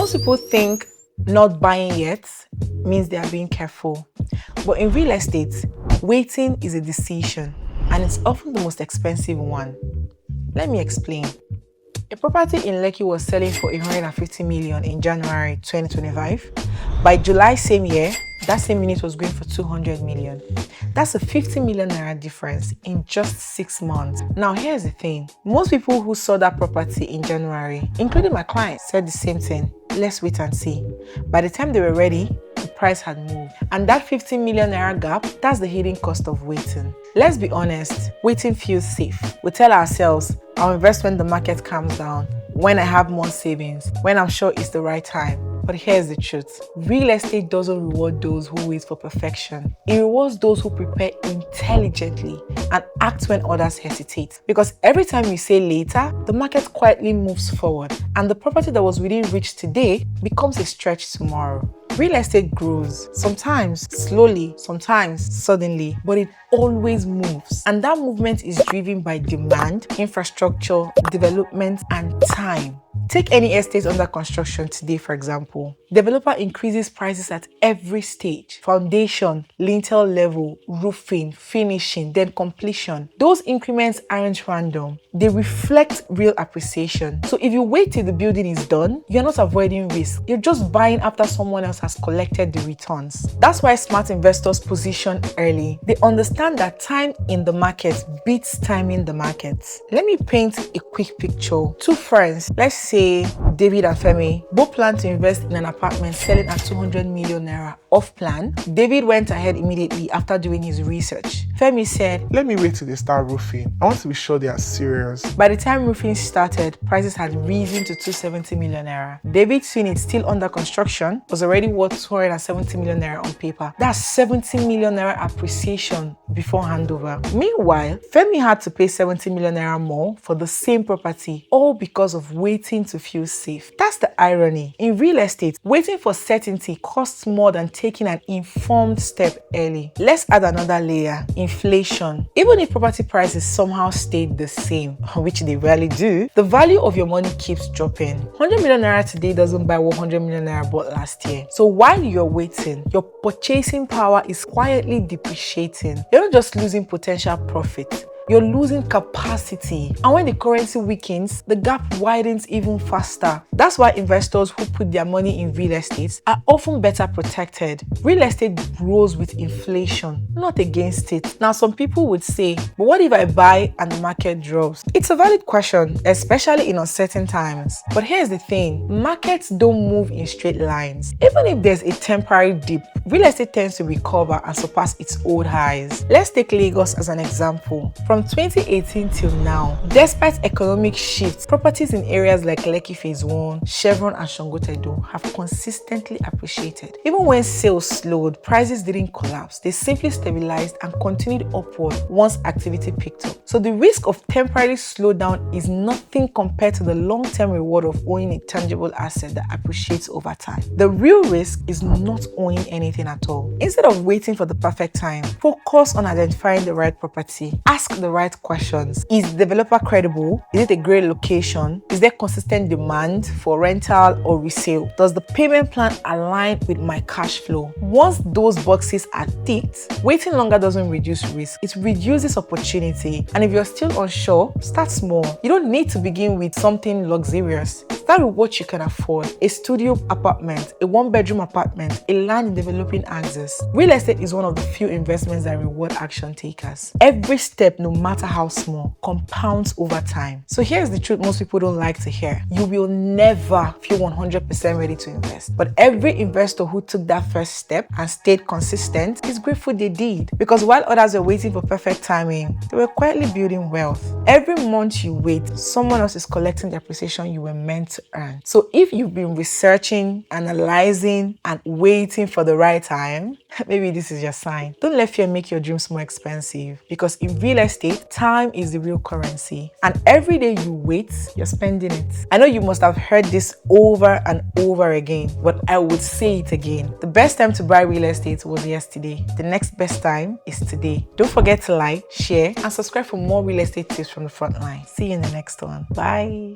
Most people think not buying yet means they are being careful. But in real estate, waiting is a decision, and it's often the most expensive one. Let me explain. A property in Lekki was selling for 150 million in January 2025. By July same year, that same unit was going for 200 million. That's a 50 million naira difference in just 6 months. Now here's the thing. Most people who saw that property in January, including my clients, said the same thing. Let's wait and see. By the time they were ready, the price had moved. And that 50 million naira gap, that's the hidden cost of waiting. Let's be honest, waiting feels safe. We tell ourselves, I'll invest when the market calms down, when I have more savings, when I'm sure it's the right time. But here's the truth. Real estate doesn't reward those who wait for perfection. It rewards those who prepare intelligently and act when others hesitate. Because every time you say later, the market quietly moves forward, and the property that was within reach today becomes a stretch tomorrow. Real estate grows, sometimes slowly, sometimes suddenly, but it always moves. And that movement is driven by demand, infrastructure, development, and time. Take any estate under construction today, for example. Developer increases prices at every stage. Foundation, lintel level, roofing, finishing, then completion. Those increments aren't random. They reflect real appreciation. So if you wait till the building is done, you're not avoiding risk. You're just buying after someone else has collected the returns. That's why smart investors position early. They understand that time in the market beats time in the market. Let me paint a quick picture. Two friends, let's say David and Femi, both plan to invest in an apartment selling at 200 million naira off plan. David went ahead immediately after doing his research. Femi said, "Let me wait till they start roofing. I want to be sure they are serious." By the time roofing started, prices had risen to 270 million naira. David's unit, still under construction, was already worth 270 million naira on paper. That's 70 million naira appreciation before handover. Meanwhile, Femi had to pay 70 million naira more for the same property, all because of waiting to feel safe. That's the irony. In real estate, waiting for certainty costs more than taking an informed step early. Let's add another layer: inflation. Even if property prices somehow stayed the same, which they rarely do, the value of your money keeps dropping. 100 million naira today doesn't buy 100 million naira bought last year. So while you're waiting, your purchasing power is quietly depreciating. You're not just losing potential profit, you're losing capacity. And when the currency weakens, the gap widens even faster. That's why investors who put their money in real estate are often better protected. Real estate grows with inflation, not against it. Now, some people would say, but what if I buy and the market drops? It's a valid question, especially in uncertain times. But here's the thing, markets don't move in straight lines. Even if there's a temporary dip, real estate tends to recover and surpass its old highs. Let's take Lagos as an example. From 2018 till now, despite economic shifts, properties in areas like Lekki Phase 1, Chevron and Songotedo have consistently appreciated. Even when sales slowed, prices didn't collapse. They simply stabilized and continued upward once activity picked up. So the risk of temporary slowdown is nothing compared to the long-term reward of owning a tangible asset that appreciates over time. The real risk is not owning anything at all. Instead of waiting for the perfect time, focus on identifying the right property. Ask the right questions. Is the developer credible? Is it a great location? Is there consistent demand for rental or resale? Does the payment plan align with my cash flow? Once those boxes are ticked, waiting longer doesn't reduce risk. It reduces opportunity. And if you're still unsure, start small. You don't need to begin with something luxurious. Start with what you can afford: a studio apartment, a one-bedroom apartment, a land in developing axis. Real estate is one of the few investments that reward action takers. Every step, no matter how small, compounds over time. So here's the truth most people don't like to hear. You will never feel 100% ready to invest. But every investor who took that first step and stayed consistent is grateful they did. Because while others were waiting for perfect timing, they were quietly building wealth. Every month you wait, someone else is collecting the appreciation you were meant to earn. So if you've been researching, analyzing, and waiting for the right time, maybe this is your sign. Don't let fear make your dreams more expensive, because in real estate, time is the real currency. And every day you wait, you're spending it. I know you must have heard this over and over again, but I would say it again. The best time to buy real estate was yesterday. The next best time is today. Don't forget to like, share, and subscribe for more real estate tips from the front line. See you in the next one. Bye.